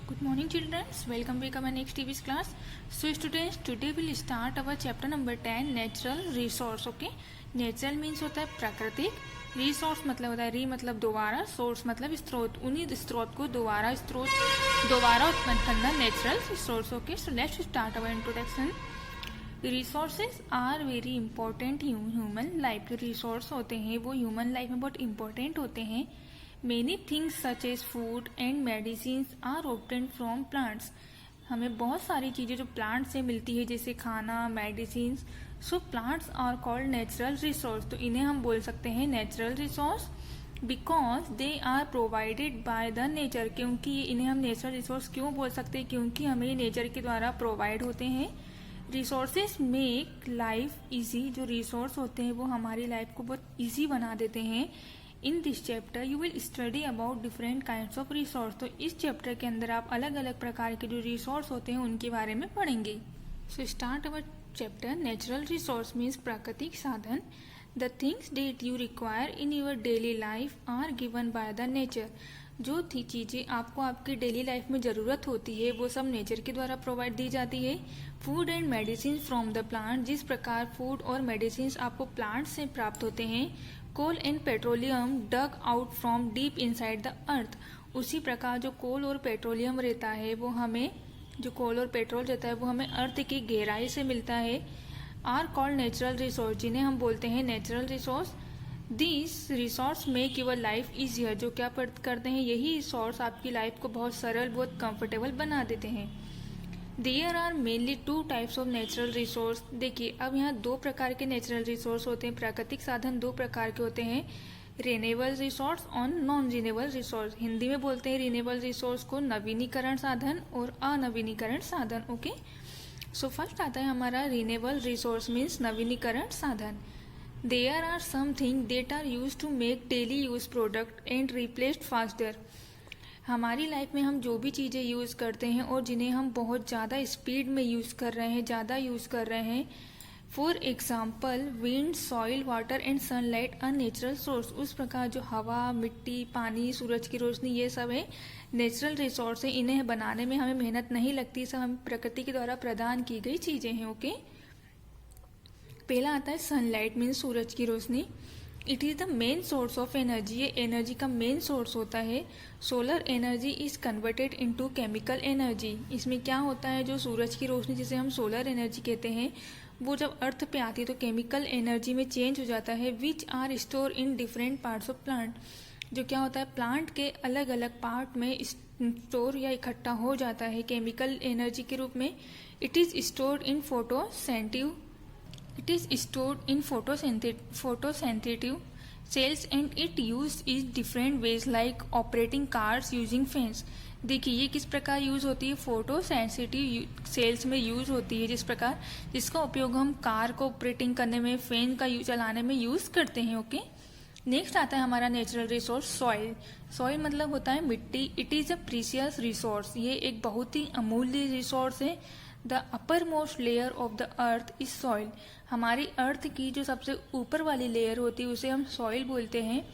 Good morning children, welcome back to our next TV's class. So students, today we'll start our chapter number 10 natural resource. Okay, natural means होता है प्राकृतिक, resource मतलब होता है री मतलब दोबारा, source मतलब स्रोत, उन्हीं स्रोत को दोबारा उत्पन्न करना natural resource. Okay, so let's start our introduction. Resources are very important human life. जो रिसोर्स होते हैं वो ह्यूमन लाइफ में बहुत इंपॉर्टेंट होते हैं. Many things such as food and medicine are obtained from plants. हमें बहुत सारी चीज़ें जो प्लांट से मिलती है जैसे खाना, medicine. So plants are called natural resource. तो इन्हें हम बोल सकते हैं natural resource because they are provided by the nature. क्योंकि इन्हें हम नेचुरल रिसोर्स क्यों बोल सकते हैं? क्योंकि हमें नेचर के द्वारा प्रोवाइड होते हैं. Resources make life easy. जो रिसोर्स होते हैं वो हमारी लाइफ को बहुत इजी बना देते हैं. In this chapter you will study about different kinds of resource. तो इस चैप्टर के अंदर आप अलग अलग प्रकार के जो रिसोर्स होते हैं उनके बारे में पढ़ेंगे. So start our chapter. Natural resource means प्राकृतिक साधन. The things that you require in your daily life are given by the nature. जो चीज़ें आपको आपकी डेली लाइफ में ज़रूरत होती है वो सब नेचर के द्वारा प्रोवाइड दी जाती है. Food and medicine from the plant. जिस प्रकार फूड और मेडिसिन आपको प्लांट से प्राप्त होते हैं. Coal and petroleum dug out from deep inside the earth. उसी प्रकार जो कोल और पेट्रोलियम रहता है वो हमें जो कोल और पेट्रोल रहता है वो हमें अर्थ की गहराई से मिलता है. Are called natural resource. जिन्हें हम बोलते हैं natural resource. This resource make your life easier. जो क्या करते हैं यही रिसोर्स आपकी लाइफ को बहुत सरल बहुत कंफर्टेबल बना देते हैं. There are mainly two types of natural resource. देखिए अब यहाँ दो प्रकार के नेचुरल रिसोर्स होते हैं. प्राकृतिक साधन दो प्रकार के होते हैं. रिन्यूएबल रिसोर्स और नॉन रिन्यूएबल रिसोर्स. हिंदी में बोलते हैं रिन्यूएबल रिसोर्स को नवीनीकरण साधन और अनवीनीकरण साधन. ओके, सो फर्स्ट आता है हमारा रिन्यूएबल रिसोर्स मीन्स नवीनीकरण साधन. There are some things that are used to make daily use product and replaced faster. हमारी लाइफ में हम जो भी चीज़ें यूज़ करते हैं और जिन्हें हम बहुत ज़्यादा स्पीड में यूज़ कर रहे हैं, ज़्यादा यूज़ कर रहे हैं. For example wind, soil, water and sunlight are natural source. उस प्रकार जो हवा, मिट्टी, पानी, सूरज की रोशनी ये सब है नेचुरल रिसोर्स है. इन्हें बनाने में हमें मेहनत नहीं लगती. सब हम प्रकृति के द्वारा प्रदान की गई चीज़ें हैं. ओके, पहला आता है सनलाइट मीन्स सूरज की रोशनी. It is the main source of energy. ये एनर्जी का मेन सोर्स होता है. Solar energy is converted into chemical energy. इसमें क्या होता है जो सूरज की रोशनी जिसे हम सोलर एनर्जी कहते हैं वो जब अर्थ पे आती है तो केमिकल एनर्जी में चेंज हो जाता है. Which are store in different parts of plant. जो क्या होता है प्लांट के अलग अलग पार्ट में स्टोर या इकट्ठा हो जाता है केमिकल एनर्जी के रूप में. It is stored in It is stored in photosynthetic cells and it used in different ways like operating cars using fans. देखिए ये किस प्रकार यूज़ होती है. फोटोसेंसिटिव सेल्स में यूज़ होती है जिसका उपयोग हम कार को ऑपरेटिंग करने में, फैन का चलाने में यूज़ करते हैं. ओके, नेक्स्ट आता है हमारा नेचुरल रिसोर्स सॉइल. सॉइल मतलब होता है मिट्टी. It is a precious resource. ये एक बहुत ही अमूल्य रिसोर्स है. The upper most layer of the earth is soil. हमारी अर्थ की जो सबसे ऊपर वाली लेयर होती है उसे हम सॉइल बोलते हैं.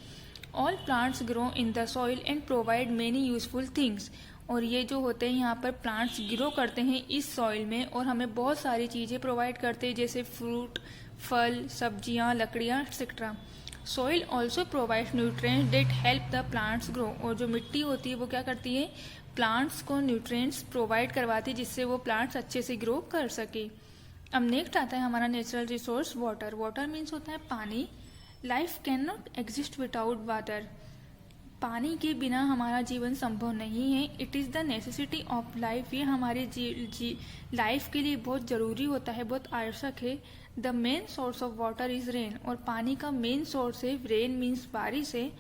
All plants grow in the soil and provide many useful things. और ये जो होते हैं यहाँ पर प्लांट्स ग्रो करते हैं इस सॉइल में और हमें बहुत सारी चीज़ें प्रोवाइड करते हैं जैसे फ्रूट, फल, सब्जियाँ, लकड़ियाँ etcetera. Soil also provide nutrients that help the plants grow. और जो मिट्टी होती है वो क्या करती है प्लांट्स को न्यूट्रिएंट्स प्रोवाइड करवाती है जिससे वो प्लांट्स अच्छे से ग्रो कर सके. अब नेक्स्ट आता है हमारा natural resource water. Water means होता है पानी. Life can not exist without water. पानी के बिना हमारा जीवन संभव नहीं है. It is the necessity of life. ये हमारे लाइफ के लिए बहुत ज़रूरी होता है, बहुत आवश्यक है. The main source of water is rain. और पानी का मेन सोर्स है रेन मीन्स बारिश है.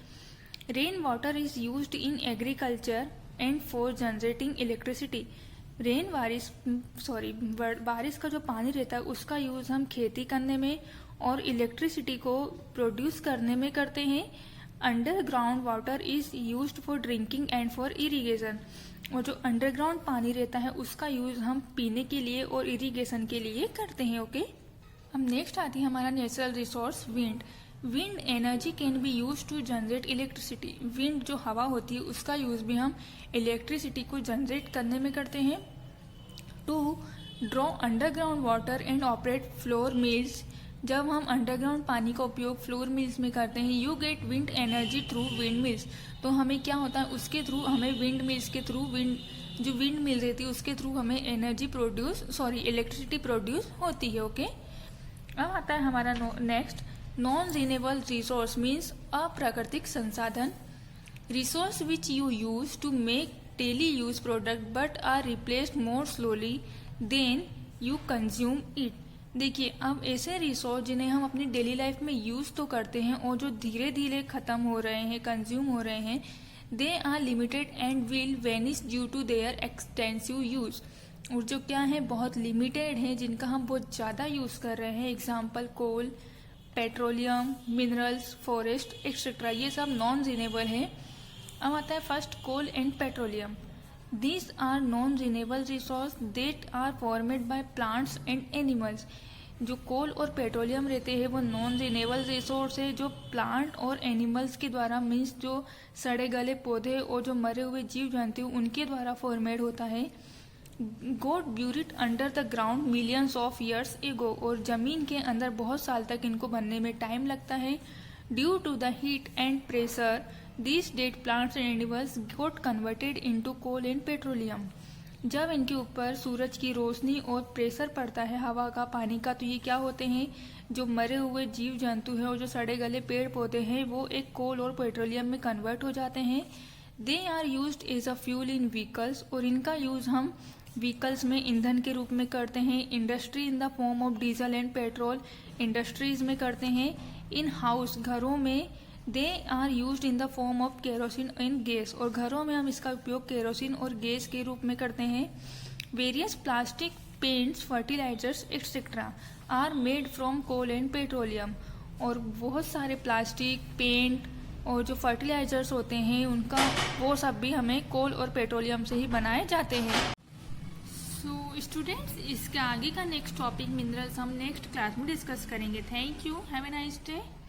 Rain water is used in agriculture and for generating electricity. बारिश का जो पानी रहता है उसका यूज़ हम खेती करने में और इलेक्ट्रिसिटी को प्रोड्यूस करने में करते हैं. Underground water is used for drinking and for irrigation. और जो अंडरग्राउंड पानी रहता है उसका यूज़ हम पीने के लिए और इरिगेशन के लिए करते हैं. ओके, अब नेक्स्ट आती है हमारा natural resource wind. Wind energy can be use to generate electricity. Wind जो हवा होती है उसका यूज भी हम इलेक्ट्रिसिटी को जनरेट करने में करते हैं। To draw underground water and operate flour mills. जब हम अंडरग्राउंड पानी का उपयोग फ्लोर मिल्स में करते हैं, you get wind energy through wind mills. तो हमें क्या होता है, उसके थ्रू हमें विंड मिल्स के थ्रू जो विंड मिल रहती है उसके थ्रू हमें इलेक्ट्रिसिटी प्रोड्यूस होती है। ओके, अब आता है हमारा next, non renewable resource means अप्राकृतिक संसाधन। Resource which you use to make daily use product but are replaced more slowly than you consume it. देखिए, अब ऐसे रिसोर्स जिन्हें हम अपनी डेली लाइफ में यूज तो करते हैं और जो धीरे धीरे खत्म हो रहे हैं, कंज्यूम हो रहे हैं, they are limited and will vanish due to their extensive use. और जो क्या है, बहुत लिमिटेड है, जिनका हम बहुत ज़्यादा यूज कर रहे हैं। Example coal, petroleum, minerals, forest etcetera, ये सब नॉन रिन्यूएबल है। अब आता है first, coal and petroleum. These are non-renewable resources that are formed by plants and animals। जो कोल और पेट्रोलियम रहते हैं वो नॉन रिन्यूएबल रिसोर्स है जो प्लांट और एनिमल्स के द्वारा, मीन्स जो सड़े गले पौधे और जो मरे हुए जीव जंतु उनके द्वारा फॉर्मेड होता है। Got buried under the ground millions of years ago. और जमीन के अंदर बहुत साल तक इनको बनने में टाइम लगता है। Due to the heat and pressure these dead plants and animals got converted into coal and petroleum। जब इनके ऊपर सूरज की रोशनी और प्रेशर पड़ता है हवा का, पानी का, तो ये क्या होते हैं, जो मरे हुए जीव जंतु हैं और जो सड़े गले पेड़ पौधे हैं वो एक कोल और पेट्रोलियम में कन्वर्ट हो जाते हैं। They are used as a fuel in vehicles. और इनका यूज हम व्हीकल्स में ईंधन के रूप में करते हैं। Industry in the form of diesel and petrol, industries में करते हैं। इन हाउस, घरों में, they are use in the form of kerosene and gas. और घरों में हम इसका उपयोग केरोसिन और गैस के रूप में करते हैं। Various plastic, paints, fertilizers etcetera are made from coal and petroleum. और बहुत सारे प्लास्टिक, पेंट और जो फर्टिलाइजर्स होते हैं उनका वो सब भी हमें कोल और पेट्रोलियम से ही बनाए जाते हैं। सो स्टूडेंट्स, इसके आगे का नेक्स्ट टॉपिक मिनरल्स हम नेक्स्ट क्लास में डिस्कस करेंगे। Thank you, have a nice day.